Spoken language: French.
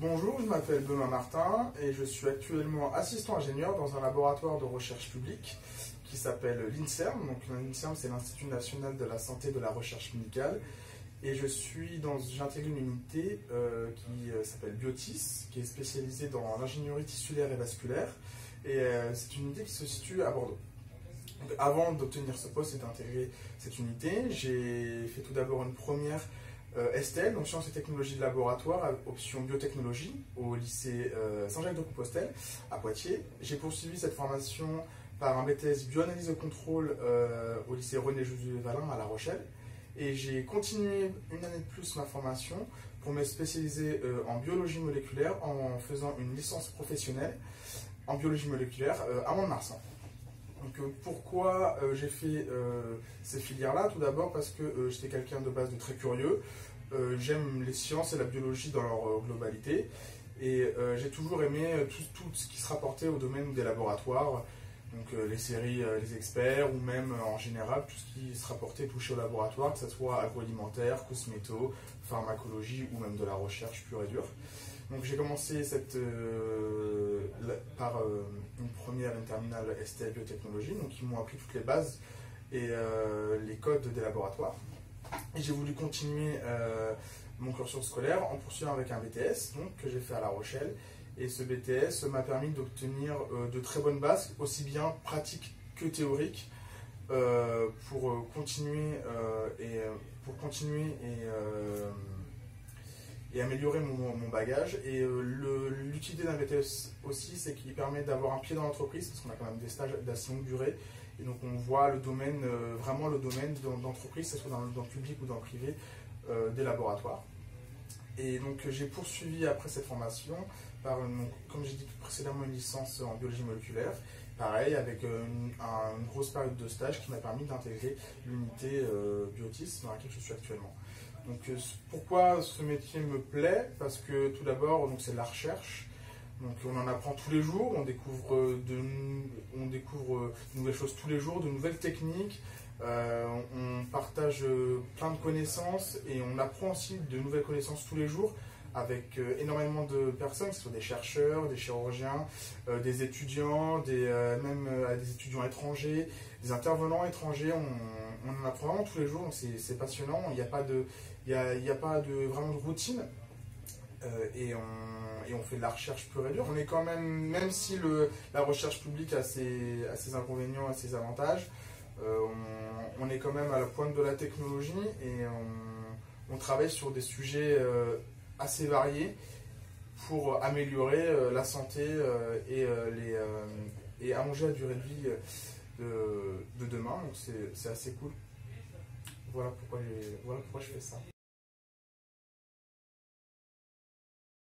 Bonjour, je m'appelle Benoît Martin et je suis actuellement assistant ingénieur dans un laboratoire de recherche publique qui s'appelle l'INSERM. Donc l'INSERM, c'est l'Institut national de la santé et de la recherche médicale. Et j'ai intégré une unité qui s'appelle Biotis, qui est spécialisée dans l'ingénierie tissulaire et vasculaire. Et c'est une unité qui se situe à Bordeaux. Donc, avant d'obtenir ce poste et d'intégrer cette unité, j'ai fait tout d'abord une première STL, donc Sciences et Technologies de Laboratoire, option biotechnologie, au lycée Saint-Jacques-de-Compostelle, à Poitiers. J'ai poursuivi cette formation par un BTS Bioanalyse de contrôle au lycée René-Josué-Valin à La Rochelle. Et j'ai continué une année de plus ma formation pour me spécialiser en biologie moléculaire en faisant une licence professionnelle en biologie moléculaire à Mont-de-Marsan. Donc, pourquoi j'ai fait ces filières-là? Tout d'abord parce que j'étais quelqu'un de base de très curieux. J'aime les sciences et la biologie dans leur globalité. Et j'ai toujours aimé tout ce qui se rapportait au domaine des laboratoires. Donc les séries Les Experts, ou même en général tout ce qui se rapportait touché au laboratoire, que ce soit agroalimentaire, cosméto, pharmacologie ou même de la recherche pure et dure. Donc j'ai commencé par une première et une terminale STL biotechnologie, donc ils m'ont appris toutes les bases et les codes des laboratoires. Et j'ai voulu continuer mon cursus scolaire en poursuivant avec un BTS donc, que j'ai fait à La Rochelle. Et ce BTS m'a permis d'obtenir de très bonnes bases, aussi bien pratiques que théoriques, pour continuer et améliorer mon bagage. Et l'utilité d'un BTS aussi, c'est qu'il permet d'avoir un pied dans l'entreprise, parce qu'on a quand même des stages d'assez longue durée. Et donc on voit le domaine, vraiment le domaine d'entreprise, que ce soit dans le public ou dans le privé, des laboratoires. Et donc j'ai poursuivi après cette formation par, comme j'ai dit précédemment, une licence en biologie moléculaire. Pareil, avec une grosse période de stage qui m'a permis d'intégrer l'unité Biotis dans laquelle je suis actuellement. Donc pourquoi ce métier me plaît? Parce que tout d'abord, c'est de la recherche. Donc on en apprend tous les jours, on découvre de nouvelles choses tous les jours, de nouvelles techniques. On partage plein de connaissances et on apprend aussi de nouvelles connaissances tous les jours avec énormément de personnes, que ce soit des chercheurs, des chirurgiens, des étudiants, même des étudiants étrangers, des intervenants étrangers. On en apprend vraiment tous les jours, donc c'est passionnant. Il n'y a pas vraiment de routine. Et on fait de la recherche pure et dure. On est quand même si la recherche publique a ses inconvénients, a ses avantages, on est quand même à la pointe de la technologie et on travaille sur des sujets assez variés pour améliorer la santé et allonger la durée de vie de demain. Donc c'est assez cool. Voilà pourquoi je fais ça.